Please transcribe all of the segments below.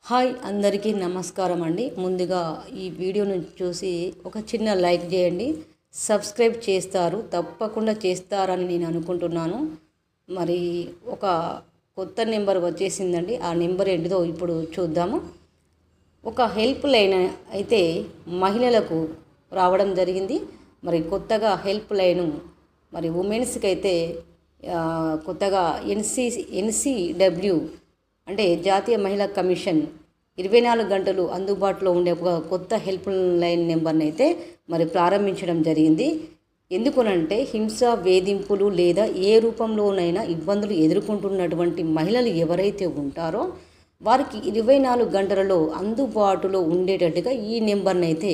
Hi అందరికీ నమస్కారం అండి. ముందుగా ఈ వీడియోను చూసి ఒక చిన్న లైక్ చేయండి. సబ్స్క్రైబ్ చేస్తారు, తప్పకుండా చేస్తారని నేను అనుకుంటున్నాను. మరి ఒక కొత్త నెంబర్ వచ్చేసిందండి. ఆ నెంబర్ ఏంటిదో ఇప్పుడు చూద్దాము. ఒక హెల్ప్ లైన్ అయితే మహిళలకు రావడం జరిగింది. మరి కొత్తగా హెల్ప్ లైను మరి ఉమెన్స్కి అయితే కొత్తగా ఎన్సిడబ్ల్యూ అంటే జాతీయ మహిళా కమిషన్ 24 గంటలు అందుబాటులో ఉండే ఒక కొత్త హెల్ప్ లైన్ నెంబర్ని అయితే మరి ప్రారంభించడం జరిగింది. ఎందుకునంటే హింస, వేధింపులు లేదా ఏ రూపంలోనైనా ఇబ్బందులు ఎదుర్కొంటున్నటువంటి మహిళలు ఎవరైతే ఉంటారో వారికి 24 గంటలలో అందుబాటులో ఉండేటట్టుగా ఈ నెంబర్ని అయితే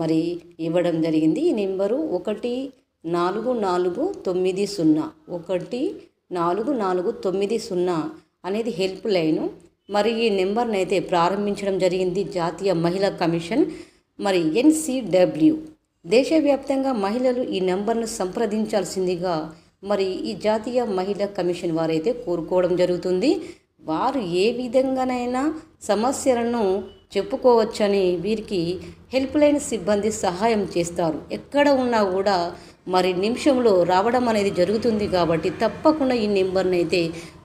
మరి ఇవ్వడం జరిగింది. ఈ నెంబరు 14490 14490 అనేది హెల్ప్ లైను. మరి ఈ నెంబర్ని అయితే ప్రారంభించడం జరిగింది జాతీయ మహిళా కమిషన్ మరి ఎన్సిడబ్ల్యూ. దేశవ్యాప్తంగా మహిళలు ఈ నెంబర్ను సంప్రదించాల్సిందిగా మరి ఈ జాతీయ మహిళా కమిషన్ వారైతే కోరుకోవడం జరుగుతుంది. వారు ఏ విధంగానైనా సమస్యలను చెప్పుకోవచ్చని వీరికి హెల్ప్ లైన్ సిబ్బంది సహాయం చేస్తారు. ఎక్కడ ఉన్నా కూడా మరి నిమిషంలో రావడం అనేది జరుగుతుంది. కాబట్టి తప్పకుండా ఈ నెంబర్ని అయితే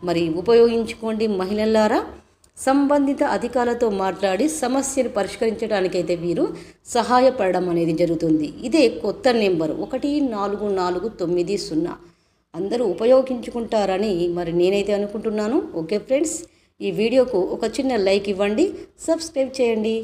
మరి ఉపయోగించుకోండి మహిళలారా. సంబంధిత అధికారులతో మాట్లాడి సమస్యను పరిష్కరించడానికైతే వీరు సహాయపడడం అనేది జరుగుతుంది. ఇదే కొత్త నెంబరు 14490. అందరూ ఉపయోగించుకుంటారని మరి నేనైతే అనుకుంటున్నాను. ఓకే ఫ్రెండ్స్, ఈ వీడియోకు ఒక చిన్న లైక్ ఇవ్వండి, సబ్స్క్రైబ్ చేయండి.